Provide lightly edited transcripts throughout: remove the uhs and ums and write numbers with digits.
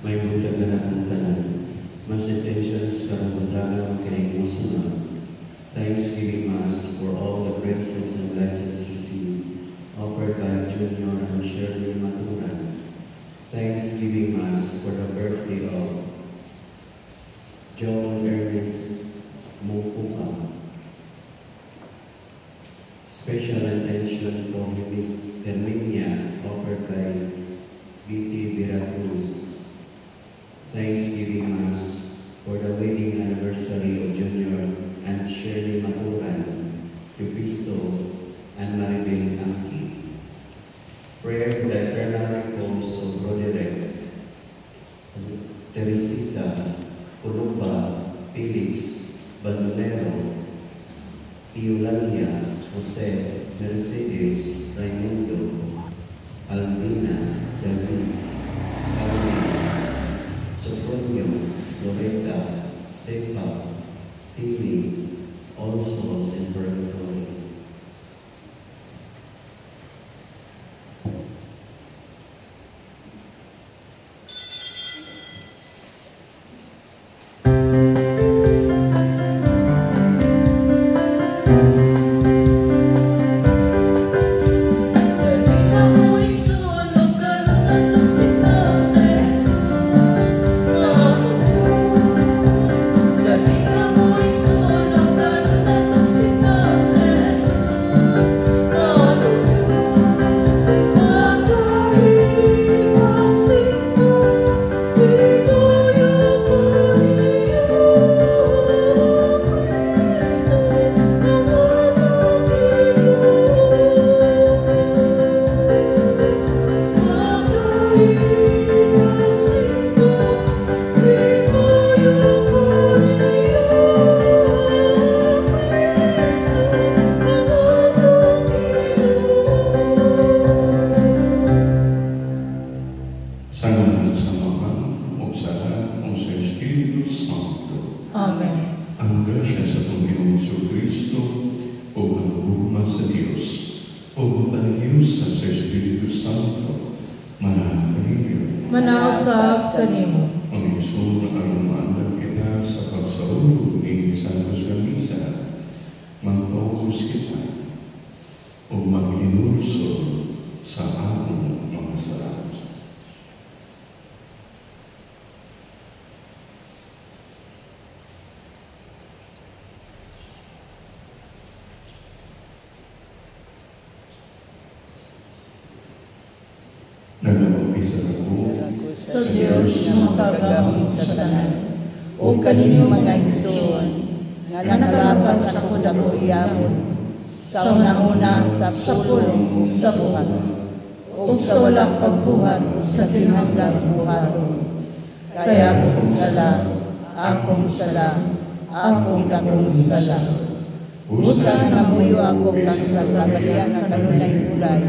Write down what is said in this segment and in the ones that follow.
may buntag na ng tanan. Mas intentions para buntaga makinig mo suna. Thanksgiving Mass for all the graces and blessings received, offered by Junior and Shirley Maturan. Thanksgiving Mass for the birthday of John Ernest Mukupa. Special intention for Herminia, offered by B.T. Veracruz. Thanksgiving Mass for the wedding anniversary of Junior and Shirley Maturan, Cristo and Maribel Anki. Prayer for the eternal repose of Roderick, Teresita, Culuba, Felix, Bandonero, Eulalia, Jose, Mercedes, Raimundo, Albina, David, Carmen, Sofonio, Loretta, Sepa, Timmy, all souls in purgatory. Sa Diyos na makagamit sa tanan, o kaninyo mga igsoon, nga nagalapas ako dako iyamon, sa unang-una sa pulong sa buhat, o sa walang pagbuhat sa tinanglang buhaton. Kaya akong sala, akong dakong sala. Usa na muyo akong kang sa kabalian na kanunay ulay,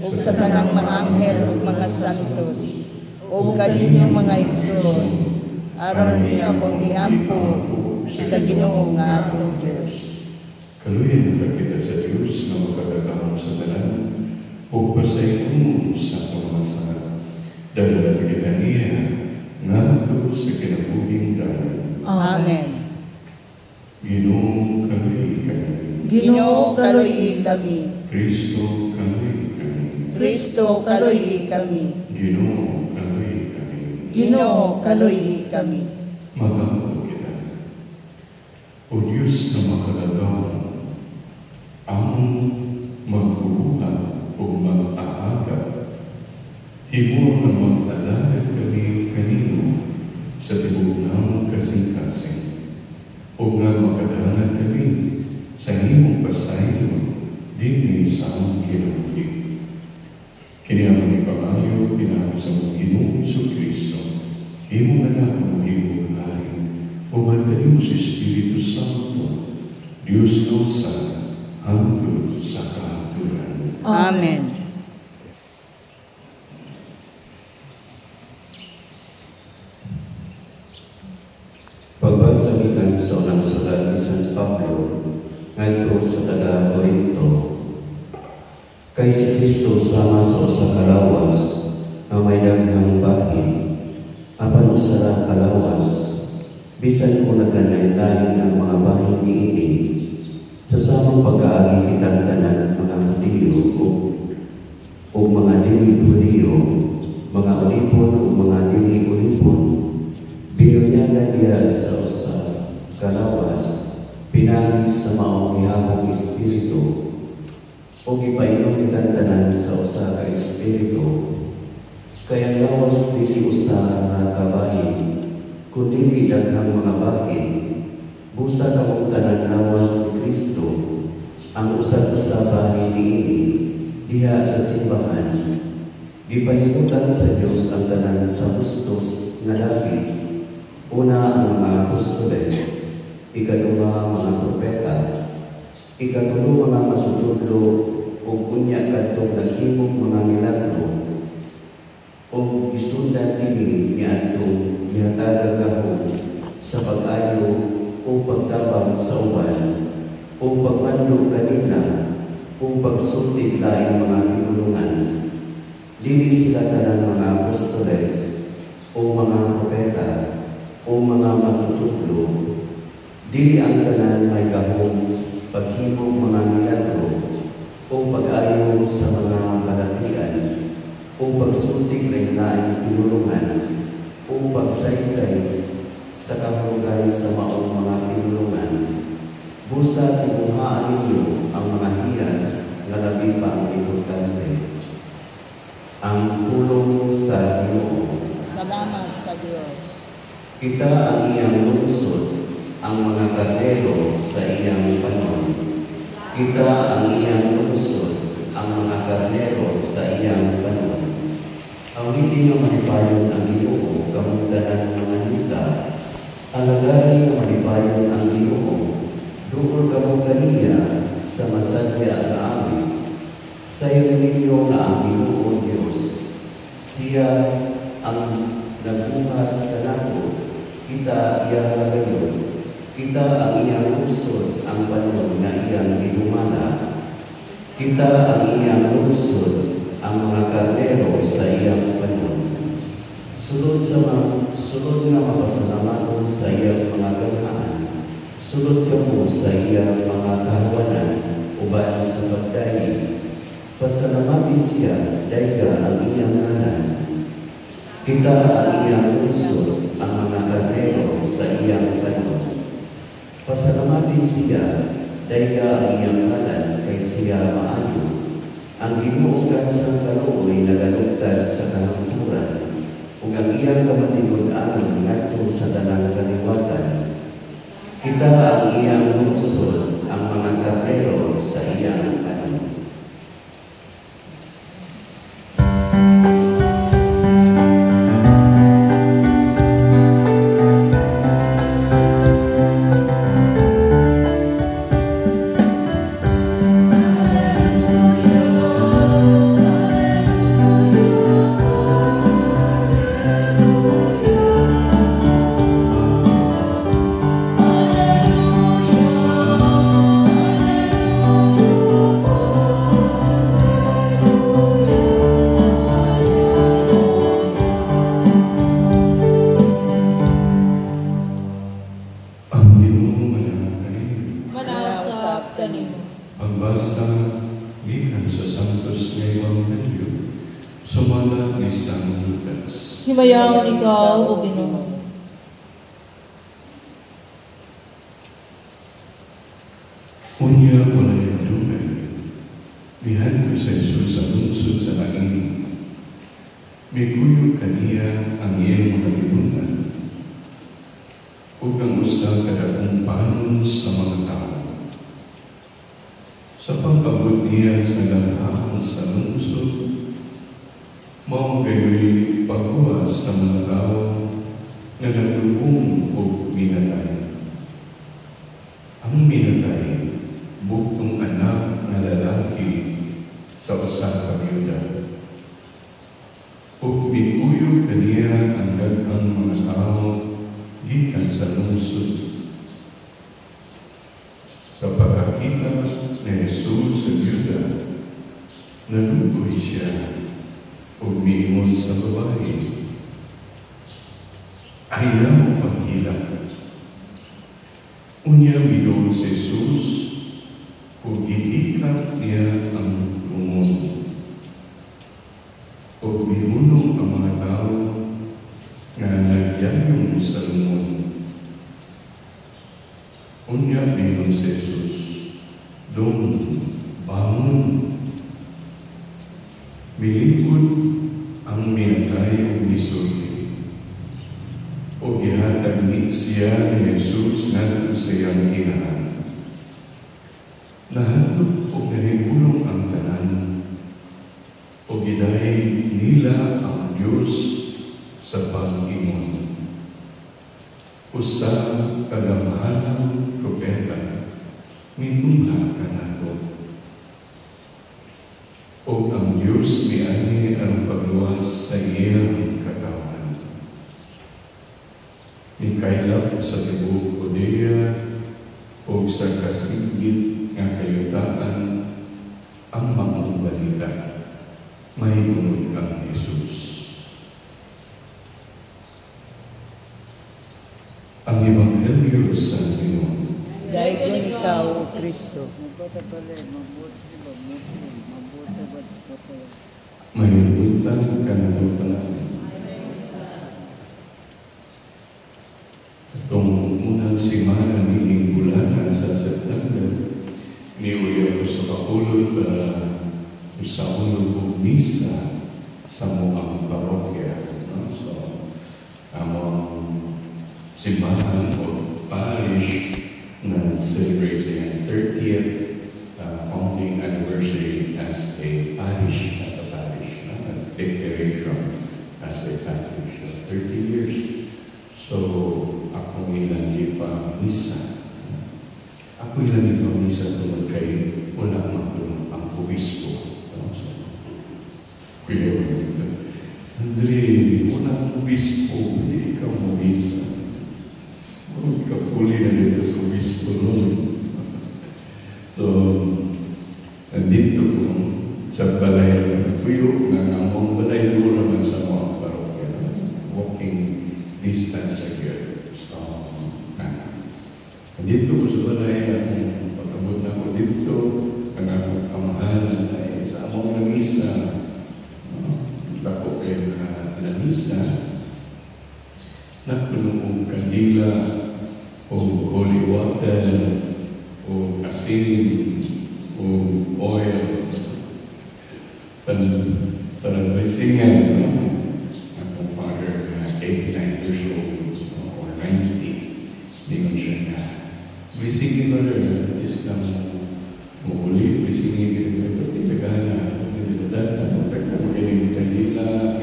o sa kanang mga anghel o mga santos, o kaninyong mga igsoon, aron niyo akong iampo sa Ginoo nga akong Diyos. Kaluyan na kita sa Diyos na makadagamo sa tanan, o pasayin mo sa akong masarap. Dahil natin kita niya, nga ito sa kinabuhing dahil. Amen. Ginoo kaluy kami. Ginoo kaluy kami. Kristo kaluy kami. Kristo kaluy kami. Ginoo kaluy kami. Ginoo kaluy kami. Magamit kita. O Diyos na makalagaw, ang magbubuhat o mag-aaga, himo na mag-alagad kami kanino sa tibok ng kasing-kasing, o nga makadalan kami sa himong pasayon din sa among kinabuhi. Kiniyaman ni Pangayo, pinako sa mong Ginoong Kristo, himong anak mo himong hari, o magkalim sa Espiritu Santo, Diyos no sa hangtod sa kahaturan. Amen. Pagbasa gikan sa unang sulat ni San Pablo ngadto sa taga-Korinto. Kay si Kristo sama sa usa ka lawas nga may daghang bahin, Apan usara kalawas, bisan ko nagkanay-lain ang mga bahin niini, sa samang pag-aagi kitang tanan mga Hudiyo o mga dili-Hudiyo, mga ulipon o mga dili-ulipon, binunyagan niya sa usa kalawas, pinagi sa maong ihabang Espiritu, o gipainom kitang tanan sa usa ka Espiritu. Kaya lawas dili usa nga kabahin, kundi daghang mga bahin, busa kamong tanan lawas ni Kristo, ang usa-usa bahin niini diha sa simbahan. Gipahimutan sa Dios ang tanan sa hustos nga labi. Una ang mga apostoles, ikaduha mga propeta, ikatulo mga matutudlo ug unya kadtong naghimog mga milagro, o gisundan kini niadtong gihatagan gahom sa pag-ayo o pagtabang sa uban o pagmando kanila o pagsulti laing mga pinulungan. Dili sila tanan mga apostoles o mga propeta o mga matutudlo. Dili ang tanan may gahom paghimog mga milagro o pag-ayo sa mga balatian o pagsulti lain-laing pinulungan o pagsaysay sa kahulugan sa maong mga pinulungan. Busa tinuhaan ninyo ang mga hiyas na labi pang importante. Ang pulong sa Ginoo. Salamat sa Diyos. Kita ang iyang lungsod, ang mga kardero sa iyang panon. Kita ang iyang lungsod, ang mga karnero sa iyang panon. Awitin nga malipayon ang Ginoo, kamungdanan mga yuta. Alagari nga malipayon ang Ginoo, duol kamong kaniya sa masadya nga amin. Sayo ninyo nga ang Ginoo Diyos. Siya ang nagbuhat kanako, kita iya halayon. Kita ang iyang lungsod, ang panon na iyang ginumana. Kita ang iyang lungsod, ang mga kardero sa iyang panon. Sulod nga mapasalamaton sa iyang mga ganahan. Sulod ka mo sa iyang mga kahawanan, uban sa pagdahi. Pasalamati siya, dayga ang iyang ngalan. Kita ang iyang lungsod, ang mga kardero sa iyang panon. Pasalamati siya, dayga ang iyang ngalan, kay siya maayo. Ang Ginoo sa kaluoy nagalugtad sa kahangturan, ug ang iyang kamatinud-anon ngadto sa tanang kaliwatan. Kita ang iyang lungsod, ang mga kardero sa iyang panon. Pagbasa gikan sa Santos nga Ebanghelyo, sumala ni San Lucas. Himayaw ikaw, O Ginoo. Unya walay adunay, mihadto sa Jesus sa lungsod sa langit. Miguyog kaniya ang iyang mga libunan, ug ang usa kadakong panon sa mga tao. Sa pagkabot niya sa ganahan sa lungsod, mao gayoy pagbuhat sa mga tao na nagdugong o minatay. Ang minatay, buktong anak na lalaki sa usa ka byuda. Ug mituyog kaniya ang daghang mga tao gikan sa lungsod. Sa pagkakita ni Jesus sa byuda, nalugoy siya ug miingon sa babae, ayaw paghilang. Unya binuo si Jesus, kung iikap niya ang lumon. Kung binunong ang mga tao nga nagyayong sa lumon. Unya binuo si Jesus, dong bangon. Milipod ang minatay o misulti. O gihatag ni siya ni Jesus na sa iyang inahan. Nahanap o nahimulong ang tanan. O gidahin nila ang Diyos sa pag-ingon. Usa kagamahalang propeta, mitungha ka nato. O ang Diyos miani ang pagluwas sa iyang katawan. Ikaylap sa tibuok Judea o sa kasigit nga kayutaan ang mga balita. May unod kang Jesus. Ang Ebanghelyo sa Panginoon. Dahil ikaw, O Kristo. May utang ka na pala. Itong unang simana ni Bulanan sa September, niuwi ako sa Bacolod para sa unang misa sa muang parokya. So, among simbahan o parish na celebrate sa 30th founding anniversary as a parish, declaration as a parish, 30 years. So, ako ilang pa misa. Ako ilang pa misa tungkol kay wala matulong ang obispo. Kuya, Andre, wala ang obispo, hindi ikaw misa. Kung ikaw puli na dito sa obispo nun. So, nandito ko sa balay ng tuyo, na ang balay doon naman sa mga parokya. Walking distance like yun. So, nandito ko sa balay, at pagkabot na ko dito, ang akong kamahalan ay sa among lamisa. Bako kayo na lamisa, napunong kandila, o holy water, o asin, o oil, parang blessingan, akong father na 89 years old or 90, hindi ko siya na blessingin ko rin, is na muli, blessingin ko rin, ito itagana, magkakinig kanila,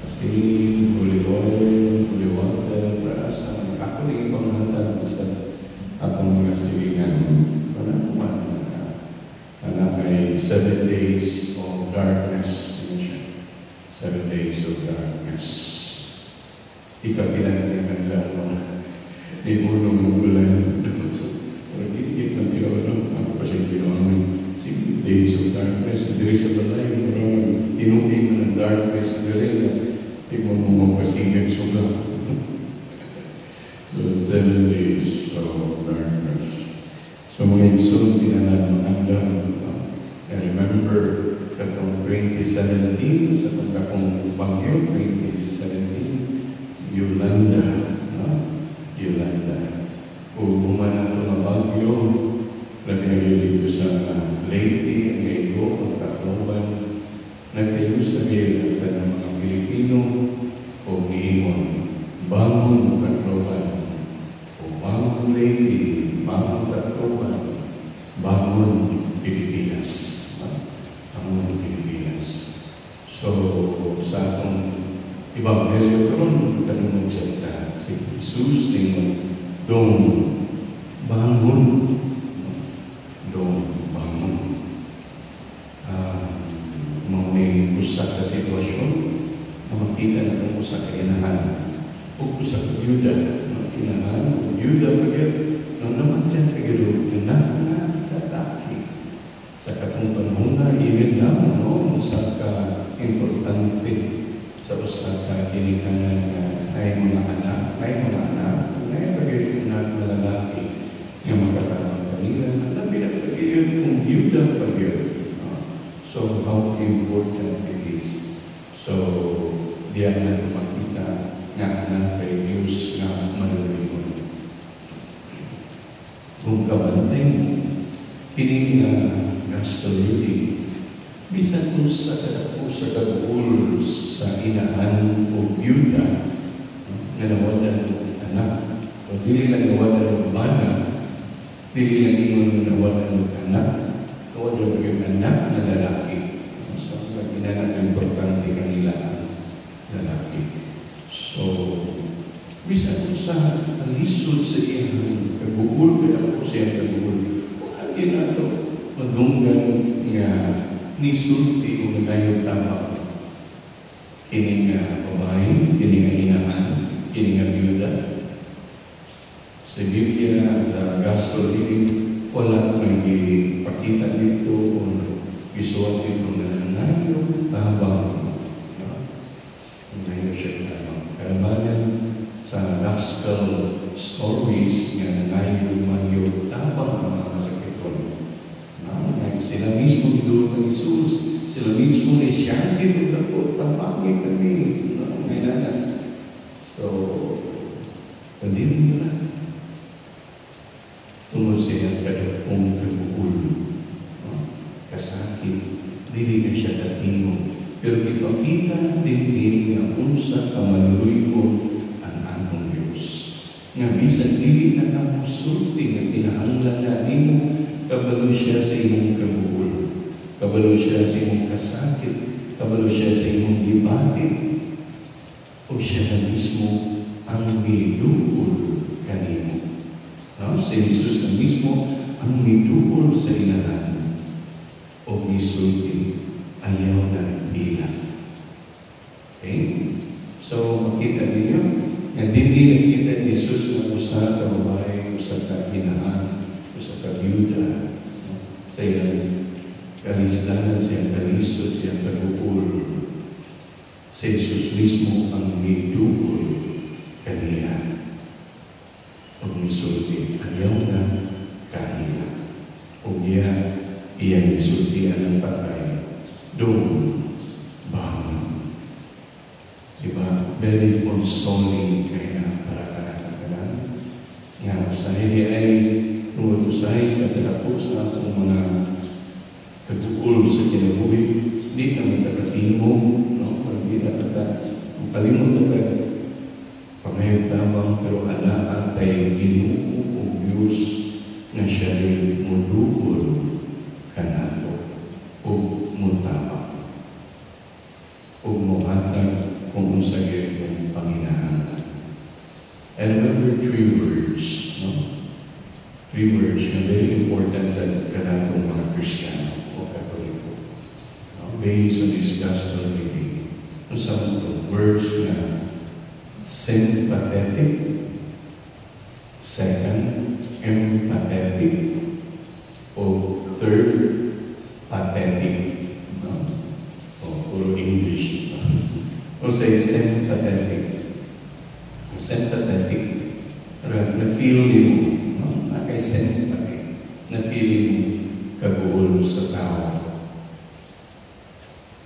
asin, holy oil, holy water, para sa ako rin panghatag sa akong mga silingan, para kuman na ay 7 days of darkness, 7 days of darkness. Ikaw pinagdagan lang, di mo nung gulan, pero dikit na tiyawin, ako pa siya tiyawin, 6 days of darkness, diri sa balay, tinugin mo ng darkness na rin, di mo magpasingan sula. So, 7 days of darkness. So, mga isun, tinanan mahanda. I remember katong 2017, sa pagkakong bagyo, 2017, Yolanda. Kung umana ito na bagyo, nagkayo dito sa Leyte, ang Gaygo, ang Tacloban, nagkayo sa Gaygo ng mga Pilipino, o Iimon, bangon Tacloban, o bangon Leyte, bangon Tacloban, bangon Pilipinas. Bangon Pilipinas. So, sa atong Ebanghelyo karon tanong salita si Jesus ning dong bangon, may usa ka sitwasyon na makita na kung usa ka inahan o usa ka Yuda na inahan o Yuda pagkat nang naman dyan kagiro na natataki sa katong panahon na imin na usa ka importante sa usa ka kinikanan May mga anak, may pag-anak na lalaki nga makatanong kanila na pinagpag-iyon kung yuda pag-iyon. So, how important it is. So, diyan na makita nga anak kay Diyos nga malulimon. Kung kabantay mo, kini gospel reading, bisan kung sa kabuol sa inahan o byuda na nawalan ng anak, o dili lang nawalan ng bana, dili lang ingon nawalan ng anak, nawalan ng anak na lalaki. So, ginanap ng importante kanila lalaki. So, bisan kung sa alisod sa iyang kabuol, kaya ako siya kabuol, kung ito madunggan nga nisulti o nagayong tama kini nga babae, kini nga inahan, kini nga byuda. Sa Biblia, sa gospel reading, wala may ipakita dito o isuot dito na nangayong tabang. Nangayong siya tabang. Karamanan sa gospel stories nga nangayong tabang ang mga sakiton. Sila mismo doon ng Jesus, sila mismo ni Siyangkin ng ako, tamangin kami. May nana. So, kandirin nila. Tungkol siya kadapong kabuul. Kasakit, dili na siya datingo. Pero ipakita din ang unsa kamaluloy ko ang akong Diyos. Nga bisan dili na kamusulti nga kinahanglan na nimo kabalo siya sa imong kabuol, kabalo siya sa imong kasakit, kabalo siya sa imong gibatik, o siya na mismo ang midukol kanimo. Si Jesus na mismo ang midukol sa inahan, o misulti ayaw na bilang. Okay? So, makita ninyo, na hindi nakita ni Jesus na usa ka babae, usa ka inahan, sa kabyuda, sa iyang kalistanan, sa iyang kalisod, sa iyang kabuol. Sa Jesus mismo ang midukol kaniya. Pag misulti, ayaw na kahina. O iyang misultian ng patay. Doon, bang. Diba? Very consoling kaya para kanakanan. Nga, sa hindi ay tungkol usahay sa talapo sa atong mga kabuol sa kinabuhi, di kami nakatingog, hindi kalimot na pangayong tamang, pero alaan tayo Ginoo o Diyos na siya rin mudukol kanato o mutama o muhatag kung unsagay ng Panginoon. I remember 3 words, Three words na very important sa kanatong mga Kristiyano o Katoliko. Based on this gospel reading, sa mga words na sympathetic, second, empathetic, o third, pathetic. Puro English. O say sympathetic. Sympathetic. Na-feel mo, kay sympathy, na-feel mo kabuol sa tao.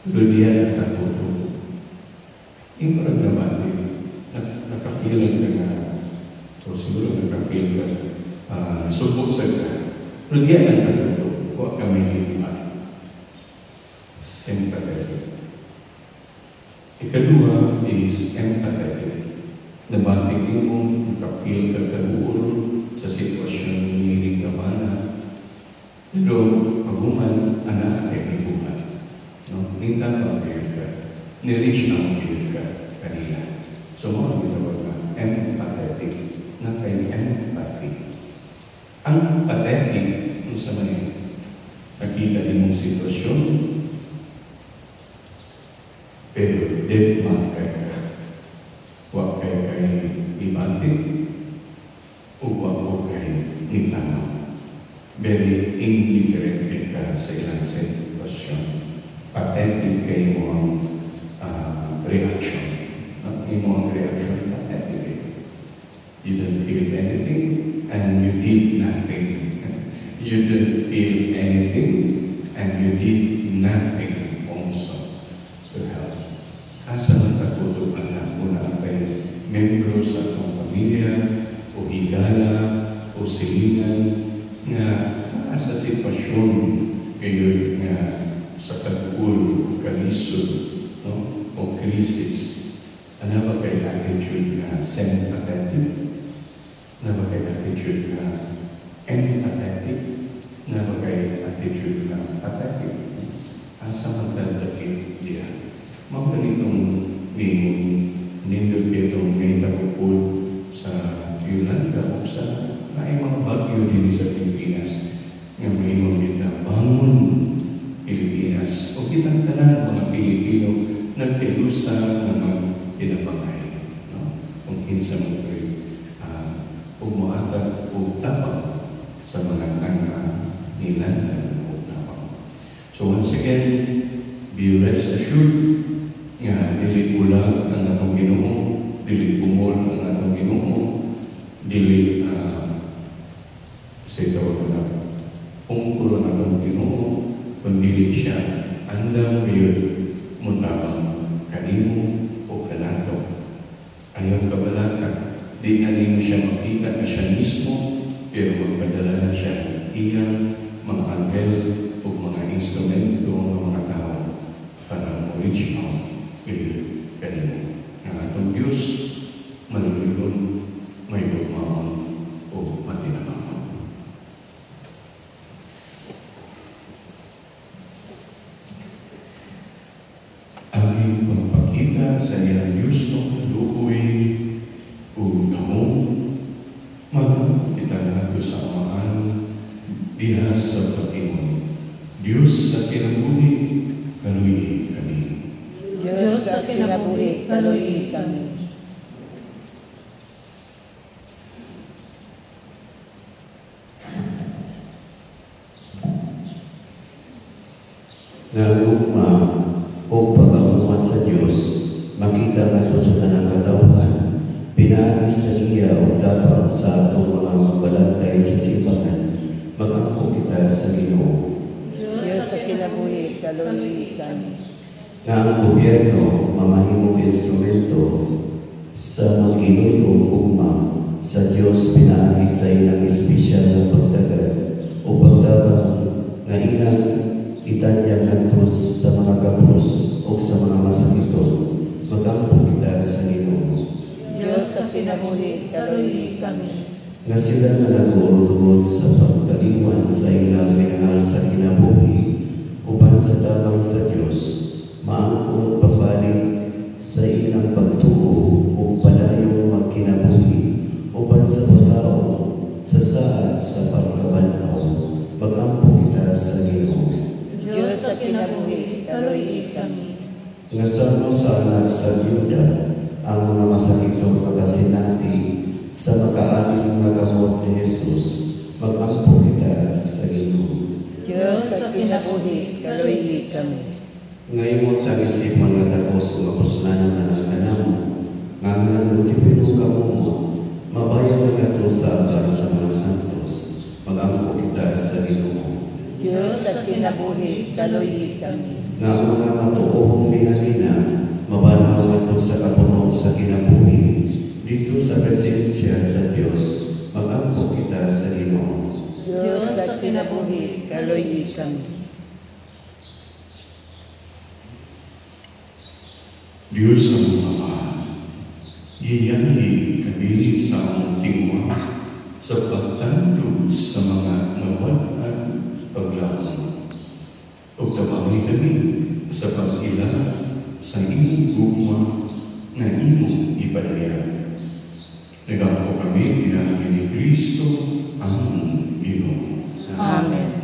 Pero diyan ang taputo. Yung parang naman din, nakakilan ka nga, o siguro nakakil ka, subok sa ka. Pero diyan ang taputo, huwag kami hinipan. Sympathetic. Ikadua is empathetic. Nabating mo, nakakil ka kabuol sa sitwasyon ng hiling gamana. Pero pag-uman, anak ay ibuhan. Minta pa ang ka. Ni-reach na ang ka kanila. So, mga ginawag na empathetic. Na kay empathy. Ang pathetic, kung sa mga nakita din mong sitwasyon, pero dead man ka. Huwag kay ibatik, o huwag kay nitanaw. Very indifferent ka sa ilang sitwasyon. Pathetic kayo mo ang reaction. Yung mga reaction, feel anything and you did nothing. You didn't feel anything and you did nothing also to help. Asa man takutukan na muna kay membro sa atong pamilya o higala o silingan nga asa sitwasyon kayo nga sa kagul, kalisod, no? O krisis. Ano ba kayo attitude nga sympathetic? Ano ba kayo attitude nga empathetic? Ano ba kayo attitude nga pathetic? Asa magdadakit diya? Mga ganitong nindot itong may takupul sa Yolanda o sa may mga bagyo din sa Pilipinas nga may mga bangon Pilipinas o kitang tanan mga Pilipino nagkilusa ng mga pinapangay. No? Kung kinsa mo kayo umuatag o tapang sa mga nilandan o tapang. So once again, be rest assured nga dili ulag ang atong Ginoo, dili bumol ang atong Ginoo, dili sa tawag na ungkol ang atong Ginoo, kundi siya andam yun mutabang kanimo o kanato. Ayaw kabalaka, di kanimo siya makita na siya mismo, pero magpadala na siya iyang mga anghel o mga instrumento ng mga tao para ma-reach out with kanimo. Ang atong Diyos, manulungan, may bugmaon o matinamang. Ang pagpakita sa iyang Diyos ng lukoy o gamong, magkita nato sa amahan diha sa Panginoon. Diyos sa kinabuhi, kaluhi kami. Diyos sa kinabuhi, kaluhi kami. Nalugma o pag-amuha sa Diyos, makita nato sa tanang katawhan, pinaagi sa iya o tapang sa atong mga magbalantay sa simbahan, mag-angko kita sa Ginoo. Diyos sa kinabuhi, kaluhi kami. Nga ang gobyerno mamahimong instrumento sa mag-inuy o ugma sa Diyos pinaagi sa ilang espesyal na pagtagad o pagtabang na ilang itanyag nagtos sa mga kapos o sa mga masakiton, mag-angko kita sa Ginoo. Diyos sa kinabuhi, kaluhi kami. Nga sila na nag-uurugod sa pagkaliwan sa ilang minahal sa kinabuhi upan sa tabang sa Diyos, maangkong pagbalik sa ilang pagtuo o palayong magkinabuhi upan sa pagtao sa saat sa pagkabanaw, mag-angko kita sa Ginoo. Diyos sa kinabuhi, kaluhi kami. Nga sa anak sa Yuda, ang mga masakitong pagkasinati sa makaaning nagamot ni Jesus, mag-angko kita sa Ginoo. Diyos sa kinabuhi, kaluhi kami. Ngayon tag-isip mga takos o mapusnanan na ng kanamo, nga nga nagtipino ka mo, mabayan na ito sa agar sa mga santos, mag-angko kita sa Ginoo. Diyos sa kinabuhi, kaluhi kami. Nga mga matuohong nihalina, mabanaw na ito sa kapuno sa kinabuhi, dito sa presensya sa Diyos, mag-angko kita sa Ginoo. Diyos sa kinabuhi, kaluhi kami. Diyos ang Ama, giyahi kami sa among tingwa sa pagtandog sa mga nawalan paglaon. O tabangin kami sa pag-ila sa imong gugma na imong ipadaya. Nagako kami pinahagi ni Kristo ang Ginoo. Amen. Amen.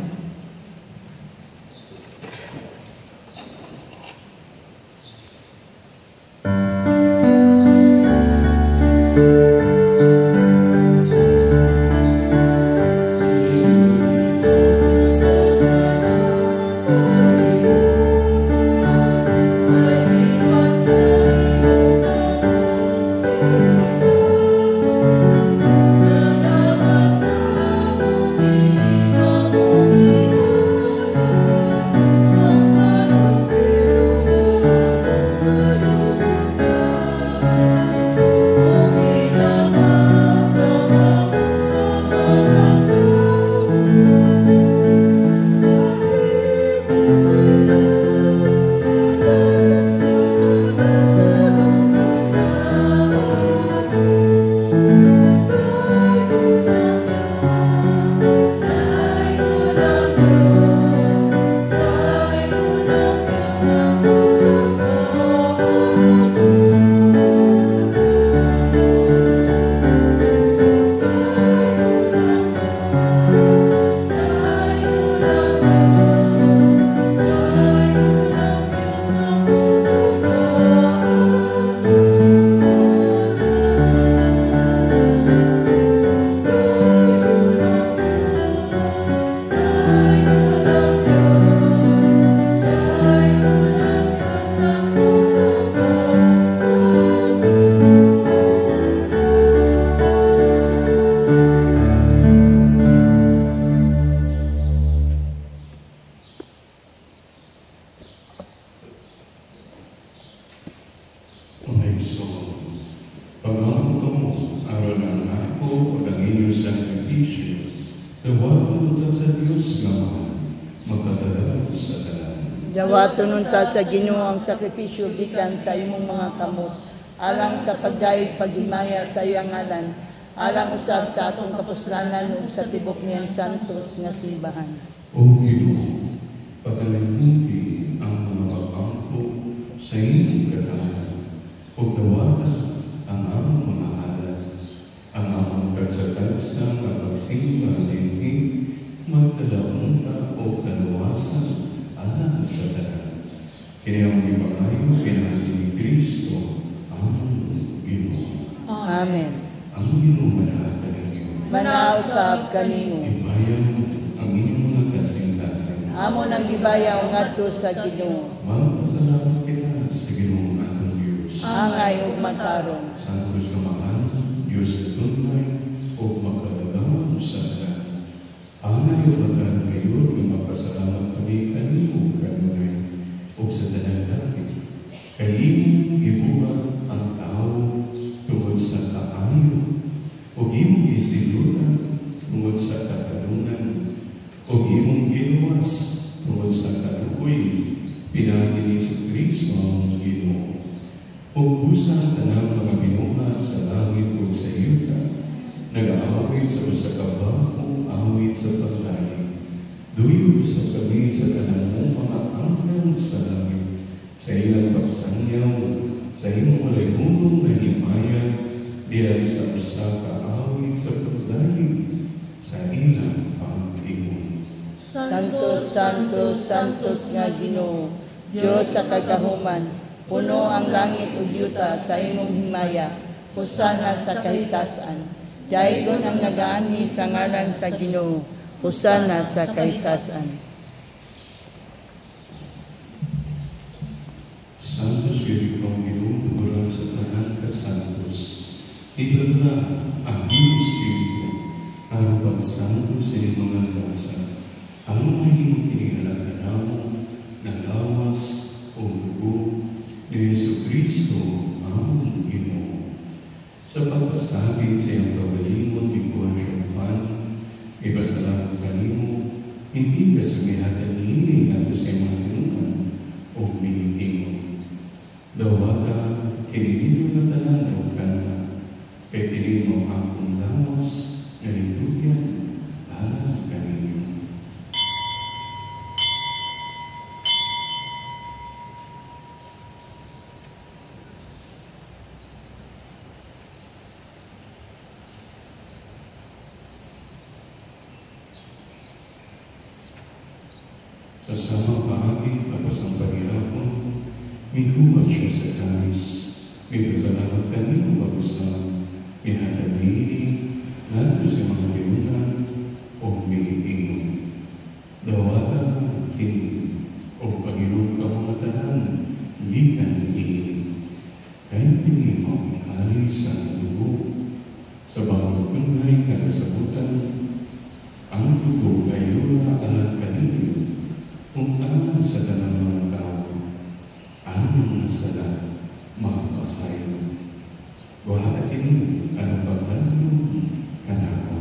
Panginoon, pagmamahal mo, araw ng ako o ang inyong sakripisyo, dawaton ta sa Diyos nga magkadalaw sa tanan. Dawaton ta sa Ginoo ang sakripisyo gikan sa imong mga kamot, alang sa pagdayeg paghimaya sa iyang ngalan, alang usab sa atong kapuslanan ug sa tibok niyang santos nga simbahan. O Ginoo, pagkalimbuti ang mga pagpangko sa inyong katahan, o dawatan ang among mga halal, ang among tagsa-tagsa nga pagsimba dinhi, magdalaunta o kaluwasan alang sa tanan. Kini ang ipangayo pinagi ni Kristo ang Ginoo. Amen. Ang Ginoo manaag kaninyo. Manausab kanimo. Ibayan ang inyong mga kasing-kasing. Amo nang gibayaw ngadto sa Ginoo. Magpasalamat kita sa Ginoong atong Diyos. Angay ug matarong. Santos ka mahal, Diyos na tunay, o makalagang sa tanan. Angay o mataran kayo, na magpasalamat kami kanino kanunay, o sa tanan dati. Kayo ibuhat ang tao tungod sa kaayo, o imong isilunan tungod sa katanungan, o imong giluwas tungod sa kaluoy, pinagi ni Kristo ang Ginoo. O busa tanang mga binuhat sa langit o sa yuta, nag-aawit sa usa ka bako, awit sa paglahi. Duyo sa kami sa tanang mga angkan sa langit, sa ilang pagsangyaw, sa imong malayunong na himaya, diya sa usa ka awit sa paglahi, sa ilang pag-ingon. Santos, Santos, Santos nga Ginoo, Diyos sa kagahuman, puno ang langit ug yuta sa imong himaya, husana sa kahitasan. Daygon ang nagaani sa ngalan sa Ginoo, husana sa kahitasan. Santos Virgong Ginoo, tuguran sa tanan ka Santos. Ibala ang iyong Espiritu, ang pagsanto sa iyong mga gasa. Ang iyong kinihalang mo, nalawas o dugo ni Yesu Kristo ang Ginoo. Sa pagpasabit sa iyong pagalingon, biguan siyang pan, ipasalamat kanimo, hindi ka sumihatan niling nato sa iyong mga tinungan o minitingon. Dawata, kinilino na tanan o kanta, kay kinilino akong lawas na itugyan para kaninyo. Sa sama bahagi tapos ang paghirapon, mihuwag siya sa kamis. May pasalamat kanino pag-usap, minatagili, nato sa mga limutan, o miliingon. Dawata, kini, o pag-inom ka mga tanan, gikan iin. Kahit kini mo, alis ang dugo, sa bawat tunay kanasabutan, ang dugo kayo na alat kanino, kung alam sa tanang mga tao, anong nasala, mapasayo. Wala kini, anong pagtanong, kanako.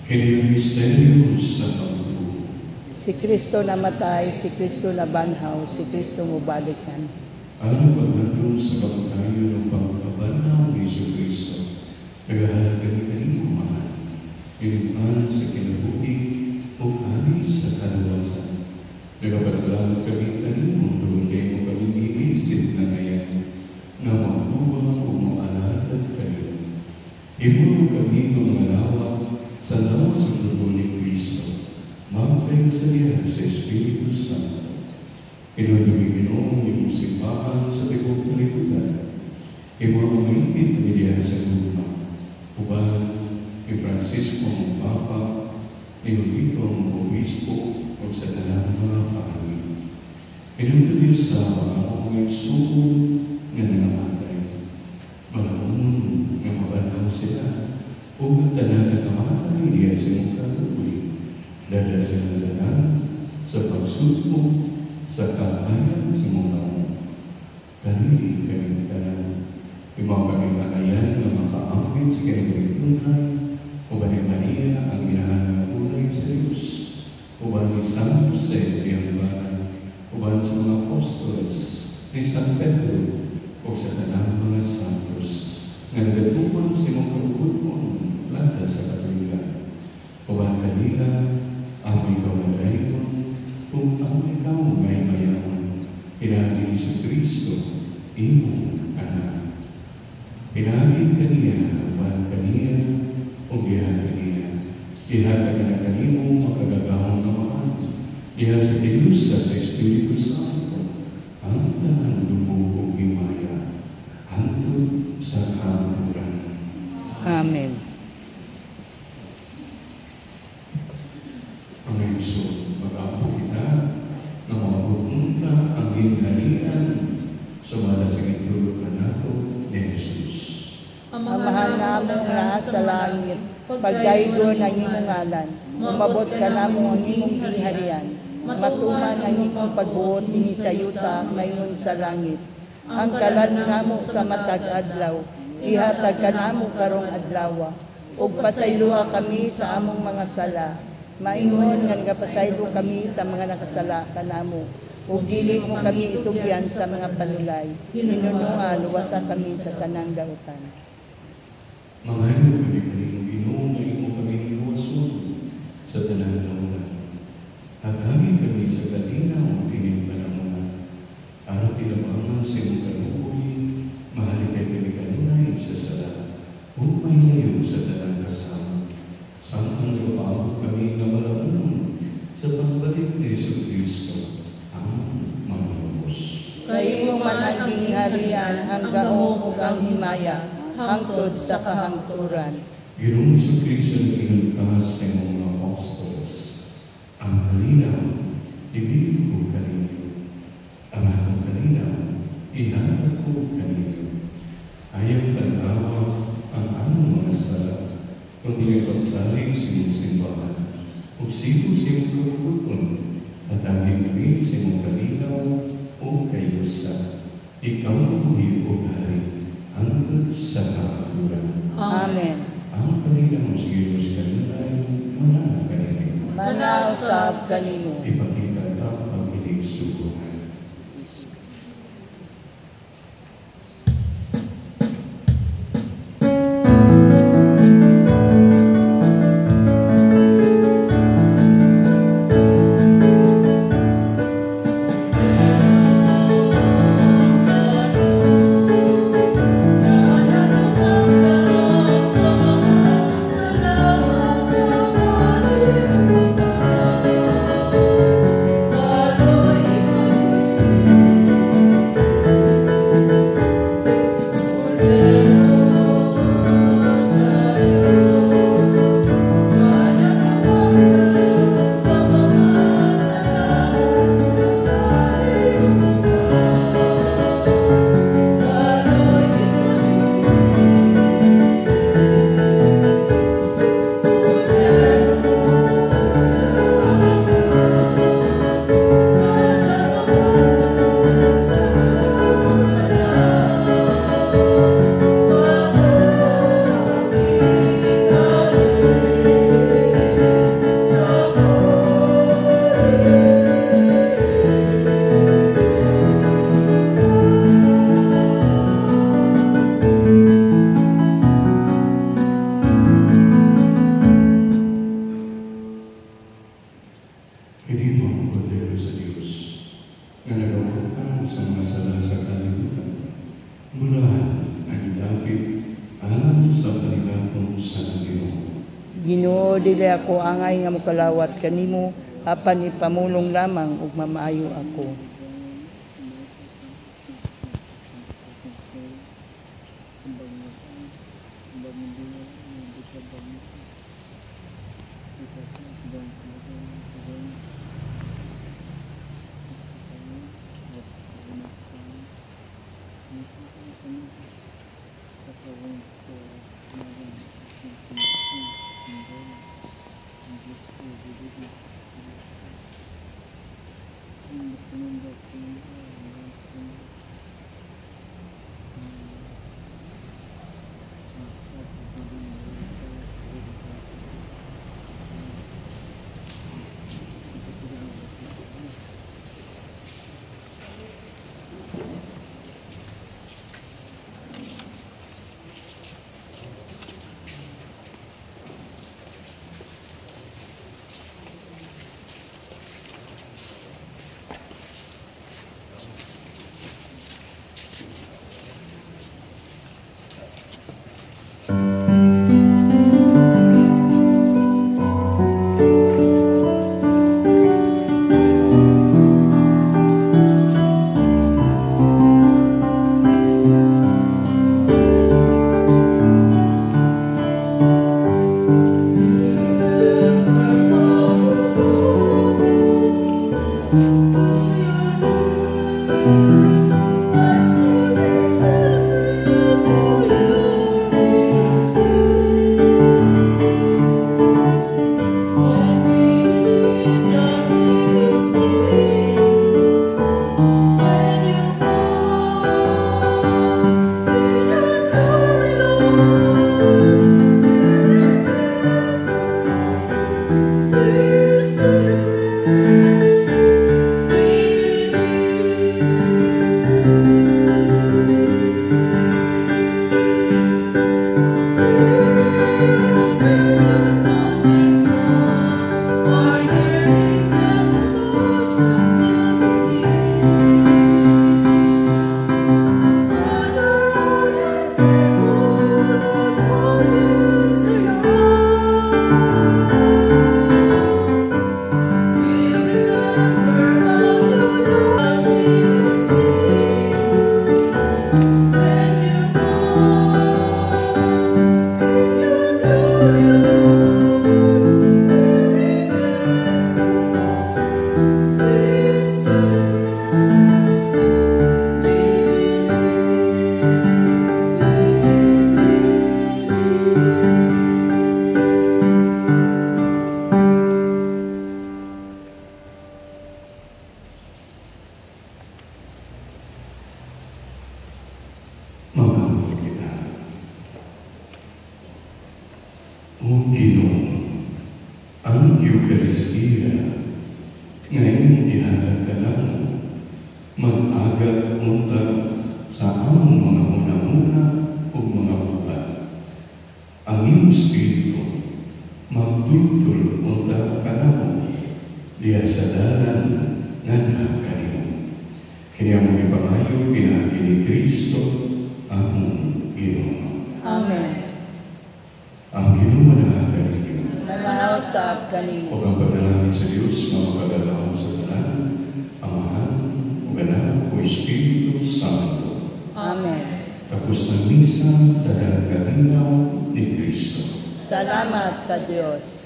Kini ang misteryo sa pagtuo. Si Kristo namatay, si Kristo nabanhaw, si Kristo mubalikan. Ang pagtatong sa pagkayo ng pagkabanaw ni Yesu Kristo, naghahalag kami kanino mahal, inipan sa kinabuhi o alis sa kaluwasan. Nagpapasalamat kami kanino doon kayo kami iisip na ngayon, na makuha o maalala kayo. Imuro kami mangalawa sa lawas ng dugo ni Kristo, magkayo sa diyan sa Espiritu Santo. Kinudumiginoong yung simbahan sa tibok na lipunan. Imamamahigit na diyan sa lupa. Uban ni Francisco ang Papa, ni Lito ang Obispo, o sa talang mga pahali. Kinudumiginoong sa mga mga suko na nangamatay. Malaon nga Dadasalan sa pagsubok sa kaayan sa mga kanili kanintanan. Yung mga kamimakayan na makaangkin sa kanilang uban ni Maria ang inahanap unay sa Diyos, uban ni San Jose Triambana, uban sa mga apostoles ni San Pedro o sa tanang mga santos nga nagatuman sa mga kalubuton lada sa Katolika. Uban kanila ang ikaw na dayon kung ang ikaw may mayaman pinagin sa Kristo imo anak. Pinagin kaniya, uban kaniya o bihan kaniya. Ihatag na kanimo makagagahong naman. Iha sa Diyos sa Espiritu Santo ang tanang dugo o himaya hangtod sa kamuran. Amen. Ang Iso, mag-apo kita na mabupunta ang hinarian sumala sa itulog na nato ni Jesus. Amahan namo nga sa langit, pagdaygon ang imong ngalan, umabot ka namo ang imong gingharian, matuman ang imong pagbuot dinhi sa yuta mayon sa langit. Ang kalan namo sa matag adlaw, ihatag ka namo karong adlaw, ug pasayloa kami sa among mga sala. Maingon nga nagapasaylo kami sa mga nakasala kanamo, ug dili mo kami itugyan sa mga panulay. Hinunuan luwasa kami sa tanang dautan. Mga kami Ginoo na imo kami inuwason sa tanang dautan. Hagangin kami sa kalinaw tinig panamunan. Araw tinabangan sa imong kaluoy, mahali kami kanunay sa sala. Huwag may layo sa tanang kasama. Santang nagpapabot kami na malaunong sa pagbalik ni Yesu Kristo ang Manubos. Kayo man ang gingharian, ang gaong ug ang himaya, hangtod sa kahangturan. Ginoong Yesu Kristo na inulkas sa mga apostoles, ang halinaw, ibigin ko kanino. Ang akong halinaw, ihatag ko kanino. Ayaw tanawa ang among mga sala, kundi ang pagsalig sa iyong simbahan. Kung sino sa iyong kalubuton, tatagin kami sa iyong kalinaw o kayusa. Ikaw ang buhay o hari, hangtod sa kahaturan. Amen. Ang kalinaw sa Diyos kanina ay mana kanino. Manausap kanino. Ipakita ang pag-ilig subuhan. Ginoo dili ako angay nga mokalawat kanimo, apan ipamulong lamang ug mamaayo ako. O Ginoo, ang Eucharistia ngayon gihadagkanan mag-agad untag sa among mga una-una o mga upat. Ang iyong Espiritu magdudul untag kanamo diya sa dalan nga kanimo. Kini ang mga ipangayo pinaagi ni Kristo among Ginoo. Amen. Ang ginumanaan kanino, Namanaw sa kanimo. o ang pagdalangin sa Diyos na makadalawang sa tanan, Amahan, o Anak, o Espiritu Santo. Amen. Tapos ng misa, dagang kalinaw ni Kristo. Salamat sa Diyos.